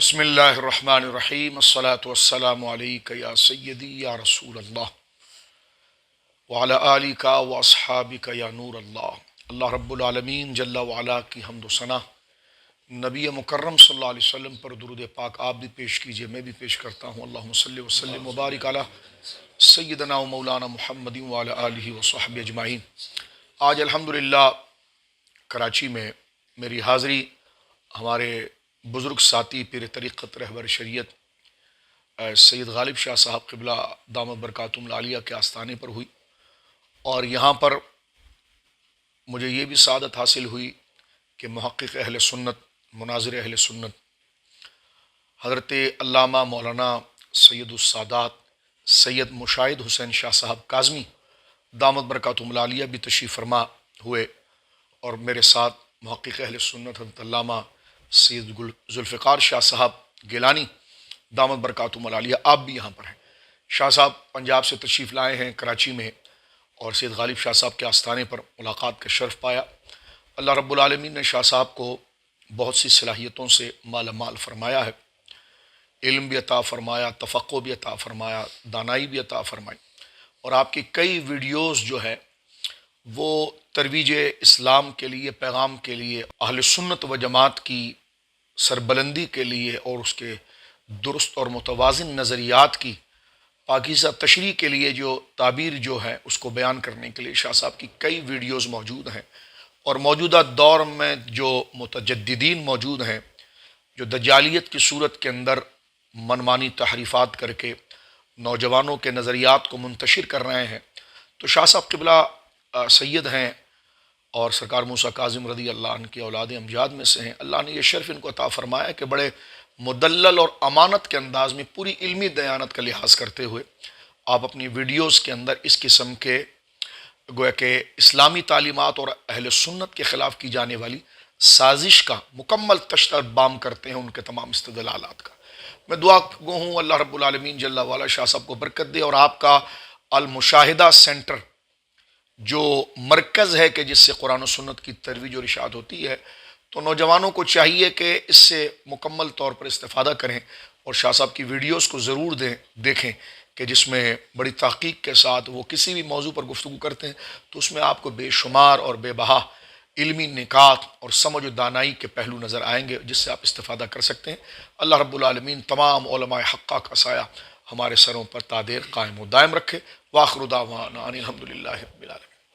بسم اللہ الرحمن الرحیم الصلاۃ والسلام علیک یا سیدی یا رسول اللہ وعلی آلک و اصحابک یا نور اللہ۔ اللہ رب العالمین جل وعلا کی حمد و ثنا، نبی مکرم صلی اللہ علیہ وسلم پر درود پاک آپ بھی پیش کیجئے، میں بھی پیش کرتا ہوں۔ اللہم صلی وسلم وبارک علی سیدنا و مولانا محمد وعلی آلہ و صحبہ اجمعین۔ آج الحمدللہ کراچی میں میری حاضری ہمارے بزرگ ساتھی پیر طریقت رہبر شریعت سید غالب شاہ صاحب قبلہ دامت برکاتہم العالیہ کے آستانے پر ہوئی، اور یہاں پر مجھے یہ بھی سعادت حاصل ہوئی کہ محقق اہل سنت، مناظر اہل سنت حضرت علامہ مولانا سید السادات سید مشاہد حسین شاہ صاحب کاظمی دامت برکاتہم العالیہ بھی تشریف فرما ہوئے، اور میرے ساتھ محقق اہل سنت حضرت علامہ سید ذوالفقار شاہ صاحب گیلانی دامت برکاتہم العالیہ آپ بھی یہاں پر ہیں۔ شاہ صاحب پنجاب سے تشریف لائے ہیں کراچی میں، اور سید غالب شاہ صاحب کے آستانے پر ملاقات کا شرف پایا۔ اللہ رب العالمین نے شاہ صاحب کو بہت سی صلاحیتوں سے مالا مال فرمایا ہے، علم بھی عطا فرمایا، تفقہ بھی عطا فرمایا، دانائی بھی عطا فرمائی، اور آپ کی کئی ویڈیوز جو ہے وہ ترویج اسلام کے لیے، پیغام کے لیے، اہل سنت و جماعت کی سربلندی کے لیے اور اس کے درست اور متوازن نظریات کی پاکیزہ تشریح کے لیے جو تعبیر جو ہے اس کو بیان کرنے کے لیے شاہ صاحب کی کئی ویڈیوز موجود ہیں، اور موجودہ دور میں جو متجددین موجود ہیں جو دجالیت کی صورت کے اندر منمانی تحریفات کر کے نوجوانوں کے نظریات کو منتشر کر رہے ہیں، تو شاہ صاحب قبلہ سید ہیں اور سرکار موسیٰ کاظم رضی اللہ عنہ کے اولاد امجاد میں سے ہیں۔ اللہ نے یہ شرف ان کو عطا فرمایا کہ بڑے مدلل اور امانت کے انداز میں پوری علمی دیانت کا لحاظ کرتے ہوئے آپ اپنی ویڈیوز کے اندر اس قسم کے گویا کہ اسلامی تعلیمات اور اہل سنت کے خلاف کی جانے والی سازش کا مکمل تشدد بام کرتے ہیں، ان کے تمام استدلالات کا۔ میں دعا گو ہوں اللہ رب العالمین جل وعلا شاہ صاحب کو برکت دے، اور آپ کا المشاہدہ سینٹر جو مرکز ہے کہ جس سے قرآن و سنت کی ترویج اور اشاعت ہوتی ہے، تو نوجوانوں کو چاہیے کہ اس سے مکمل طور پر استفادہ کریں اور شاہ صاحب کی ویڈیوز کو ضرور دیکھیں کہ جس میں بڑی تحقیق کے ساتھ وہ کسی بھی موضوع پر گفتگو کرتے ہیں تو اس میں آپ کو بے شمار اور بے بہا علمی نکات اور سمجھ و دانائی کے پہلو نظر آئیں گے جس سے آپ استفادہ کر سکتے ہیں۔ اللہ رب العالمین تمام علماء حقہ کا سایہ ہمارے سروں پر تا دیر قائم و دائم رکھے۔ وآخر دعوانا ان الحمدللہ رب العالمین۔